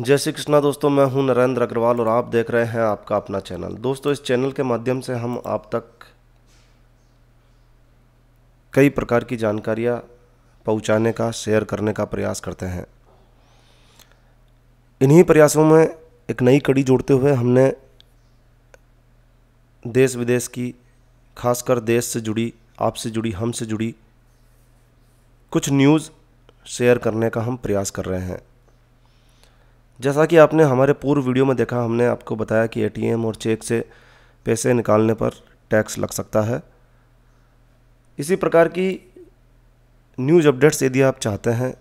जय श्री कृष्णा दोस्तों, मैं हूं नरेंद्र अग्रवाल और आप देख रहे हैं आपका अपना चैनल। दोस्तों, इस चैनल के माध्यम से हम आप तक कई प्रकार की जानकारियां पहुंचाने का, शेयर करने का प्रयास करते हैं। इन्हीं प्रयासों में एक नई कड़ी जोड़ते हुए हमने देश विदेश की, खासकर देश से जुड़ी, आपसे जुड़ी, हमसे जुड़ी कुछ न्यूज़ शेयर करने का हम प्रयास कर रहे हैं। जैसा कि आपने हमारे पूर्व वीडियो में देखा, हमने आपको बताया कि एटीएम और चेक से पैसे निकालने पर टैक्स लग सकता है। इसी प्रकार की न्यूज़ अपडेट्स यदि आप चाहते हैं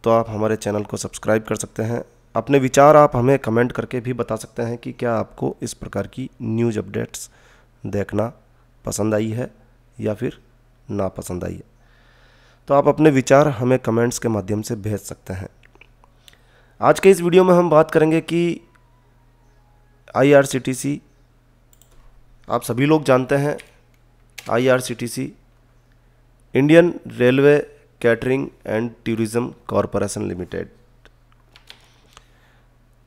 तो आप हमारे चैनल को सब्सक्राइब कर सकते हैं। अपने विचार आप हमें कमेंट करके भी बता सकते हैं कि क्या आपको इस प्रकार की न्यूज़ अपडेट्स देखना पसंद आई है या फिर ना पसंद आई है। तो आप अपने विचार हमें कमेंट्स के माध्यम से भेज सकते हैं। आज के इस वीडियो में हम बात करेंगे कि आईआरसीटीसी, आप सभी लोग जानते हैं, IRCTC Indian Railway Catering and Tourism Corporation Limited.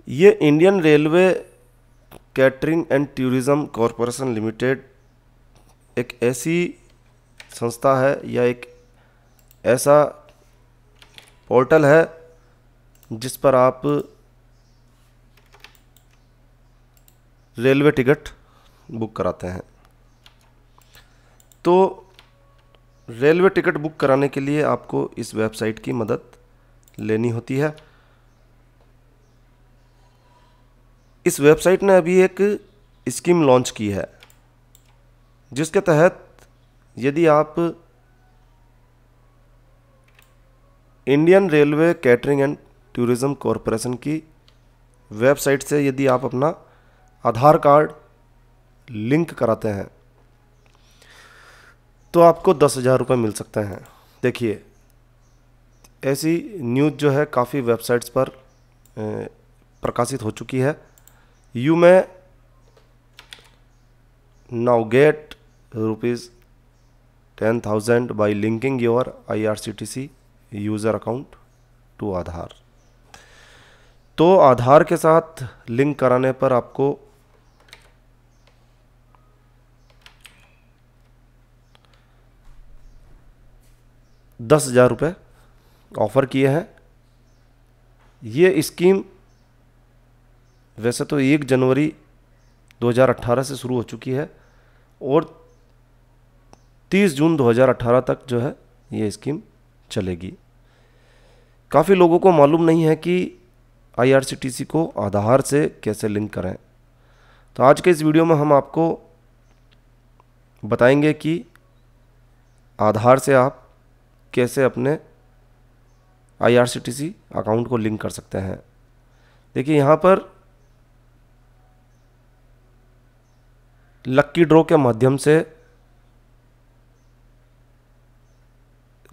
ये Indian Railway Catering and Tourism Corporation Limited एक ऐसी संस्था है या एक ऐसा पोर्टल है जिस पर आप रेलवे टिकट बुक कराते हैं। तो रेलवे टिकट बुक कराने के लिए आपको इस वेबसाइट की मदद लेनी होती है। इस वेबसाइट ने अभी एक स्कीम लॉन्च की है जिसके तहत यदि आप Indian Railway Catering and Tourism corporation की वेबसाइट से यदि आप अपना आधार कार्ड लिंक कराते हैं तो आपको 10,000 रुपये मिल सकते हैं। देखिए, ऐसी न्यूज़ जो है काफ़ी वेबसाइट्स पर प्रकाशित हो चुकी है। You may now get ₹10,000 by linking your IRCTC user account to Aadhaar. तो आधार के साथ लिंक कराने पर आपको ₹10,000 ऑफ़र किए हैं। ये स्कीम वैसे तो 1 जनवरी 2018 से शुरू हो चुकी है और 30 जून 2018 तक जो है ये स्कीम चलेगी। काफ़ी लोगों को मालूम नहीं है कि आईआरसीटीसी को आधार से कैसे लिंक करें। तो आज के इस वीडियो में हम आपको बताएंगे कि आधार से आप कैसे अपने आईआरसीटीसी अकाउंट को लिंक कर सकते हैं। देखिए, यहाँ पर लक्की ड्रॉ के माध्यम से,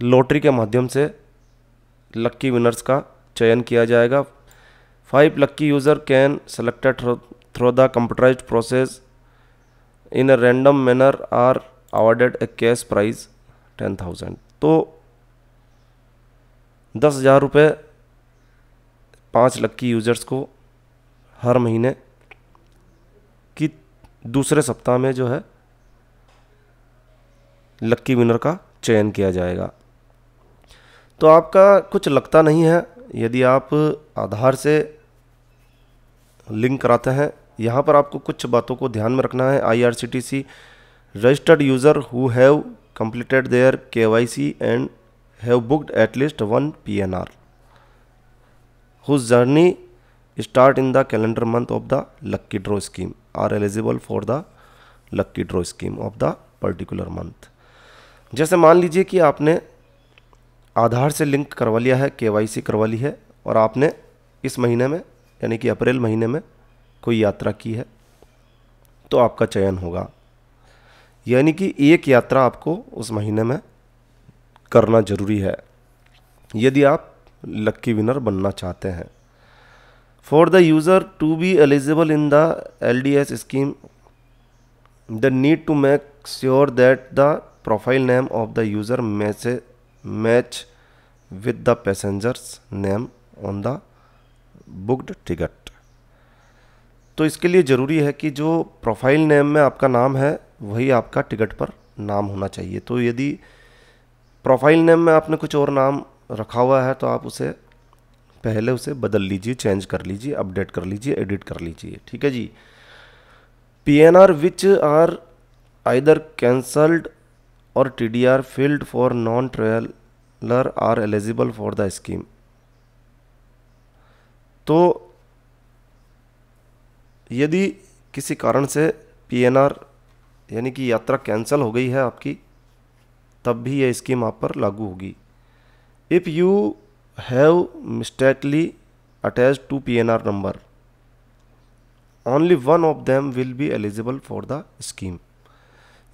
लॉटरी के माध्यम से लक्की विनर्स का चयन किया जाएगा। 5 lucky user can selected through the computerised process in a random manner are awarded a cash prize 10,000। तो 10,000 रुपये 5 लक्की यूज़र्स को हर महीने की दूसरे सप्ताह में जो है लक्की विनर का चयन किया जाएगा। तो आपका कुछ लगता नहीं है यदि आप आधार से लिंक कराते हैं। यहाँ पर आपको कुछ बातों को ध्यान में रखना है। IRCTC registered user who have completed their KYC and have booked at least 1 PNR whose journey start in the calendar month of the lucky draw scheme are eligible for the lucky draw scheme of the particular month। जैसे मान लीजिए कि आपने आधार से link करवा लिया है, KYC करवा ली है और आपने इस महीने में यानी कि अप्रैल महीने में कोई यात्रा की है तो आपका चयन होगा। यानी कि एक यात्रा आपको उस महीने में करना जरूरी है यदि आप लक्की विनर बनना चाहते हैं। For the user to be eligible in the LDS scheme the need to make sure that the profile name of the user match with the passengers name on the booked ticket. तो इसके लिए ज़रूरी है कि जो profile name में आपका नाम है वही आपका टिकट पर नाम होना चाहिए। तो यदि प्रोफाइल नेम में आपने कुछ और नाम रखा हुआ है तो आप उसे पहले उसे बदल लीजिए, चेंज कर लीजिए, अपडेट कर लीजिए, एडिट कर लीजिए। ठीक है जी। PNR which are either cancelled और TDR filled for non-traveler are eligible for the scheme। तो यदि किसी कारण से PNR यानी कि यात्रा कैंसिल हो गई है आपकी, तब भी यह स्कीम आप पर लागू होगी। If you have mistakenly attached to PNR number, only one of them will be eligible for the scheme.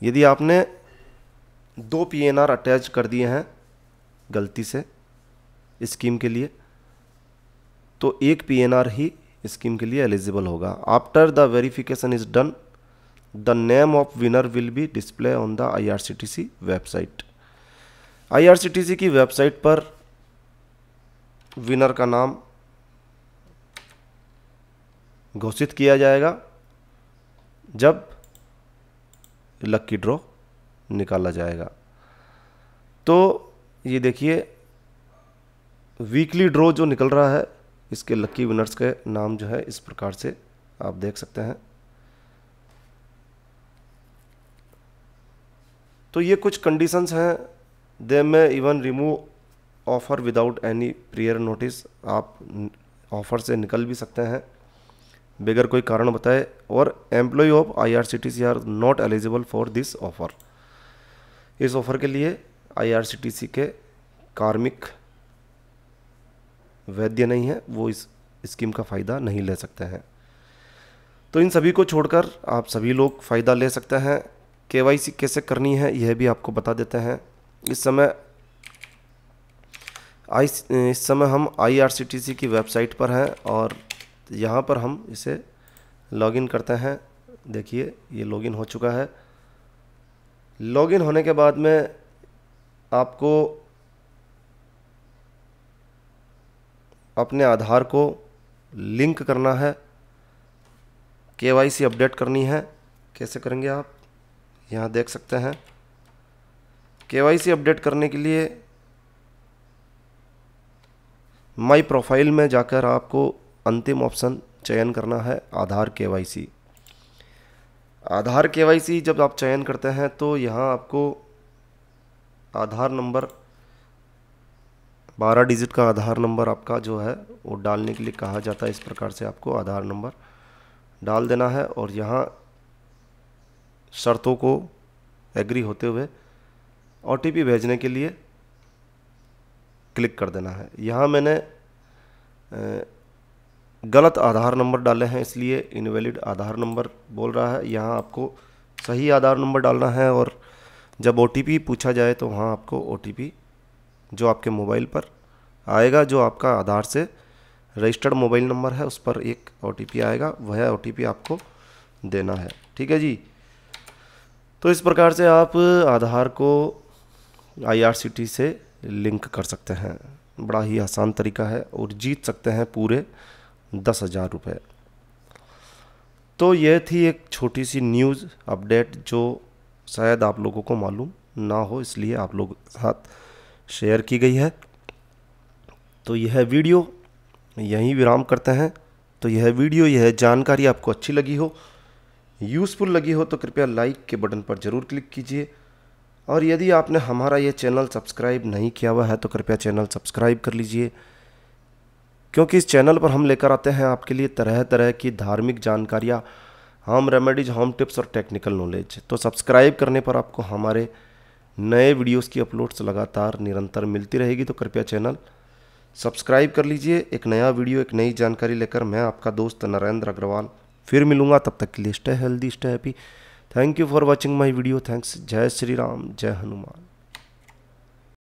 यदि आपने 2 PNR अटैच कर दिए हैं गलती से स्कीम के लिए, तो एक PNR ही स्कीम के लिए एलिजिबल होगा। After the verification is done, the name of winner will be display on the IRCTC website. IRCTC की वेबसाइट पर विनर का नाम घोषित किया जाएगा जब लकी ड्रॉ निकाला जाएगा। तो ये देखिए वीकली ड्रॉ जो निकल रहा है, इसके लकी विनर्स के नाम जो है इस प्रकार से आप देख सकते हैं। तो ये कुछ कंडीशंस हैं। दे में even remove offer without any prior notice. आप ऑफर से निकल भी सकते हैं बगैर कोई कारण बताए। और employ of IRCTC are not eligible for this offer. इस ऑफर के लिए IRCTC के कार्मिक वैध नहीं है, वो इस स्कीम का फ़ायदा नहीं ले सकते हैं। तो इन सभी को छोड़कर आप सभी लोग फ़ायदा ले सकते हैं। KYC कैसे करनी है यह भी आपको बता देते हैं। इस समय हम IRCTC की वेबसाइट पर हैं और यहाँ पर हम इसे लॉगिन करते हैं। देखिए ये लॉगिन हो चुका है। लॉगिन होने के बाद में आपको अपने आधार को लिंक करना है, KYC अपडेट करनी है। कैसे करेंगे आप यहाँ देख सकते हैं। KYC अपडेट करने के लिए माई प्रोफाइल में जाकर आपको अंतिम ऑप्शन चयन करना है, आधार KYC। आधार KYC जब आप चयन करते हैं तो यहाँ आपको आधार नंबर 12 डिजिट का आधार नंबर आपका जो है वो डालने के लिए कहा जाता है। इस प्रकार से आपको आधार नंबर डाल देना है और यहाँ शर्तों को एग्री होते हुए OTP भेजने के लिए क्लिक कर देना है। यहाँ मैंने गलत आधार नंबर डाले हैं इसलिए इनवैलिड आधार नंबर बोल रहा है। यहाँ आपको सही आधार नंबर डालना है और जब OTP पूछा जाए तो वहाँ आपको OTP जो आपके मोबाइल पर आएगा, जो आपका आधार से रजिस्टर्ड मोबाइल नंबर है उस पर एक OTP आएगा, वह OTP आपको देना है। ठीक है जी। तो इस प्रकार से आप आधार को IRCTC से लिंक कर सकते हैं। बड़ा ही आसान तरीका है और जीत सकते हैं पूरे 10,000 रुपये। तो यह थी एक छोटी सी न्यूज़ अपडेट जो शायद आप लोगों को मालूम ना हो, इसलिए आप लोगों के साथ शेयर की गई है। तो यह वीडियो यहीं विराम करते हैं। तो यह जानकारी आपको अच्छी लगी हो, यूज़फुल लगी हो तो कृपया लाइक के बटन पर ज़रूर क्लिक कीजिए। और यदि आपने हमारा ये चैनल सब्सक्राइब नहीं किया हुआ है तो कृपया चैनल सब्सक्राइब कर लीजिए, क्योंकि इस चैनल पर हम लेकर आते हैं आपके लिए तरह तरह की धार्मिक जानकारियाँ, होम रेमेडीज, होम टिप्स और टेक्निकल नॉलेज। तो सब्सक्राइब करने पर आपको हमारे नए वीडियोस की अपलोड्स लगातार निरंतर मिलती रहेगी। तो कृपया चैनल सब्सक्राइब कर लीजिए। एक नया वीडियो, एक नई जानकारी लेकर मैं आपका दोस्त नरेंद्र अग्रवाल फिर मिलूँगा। तब तक के लिए stay healthy, stay happy. Thank you for watching my video. Thanks. जय श्री राम, जय हनुमान।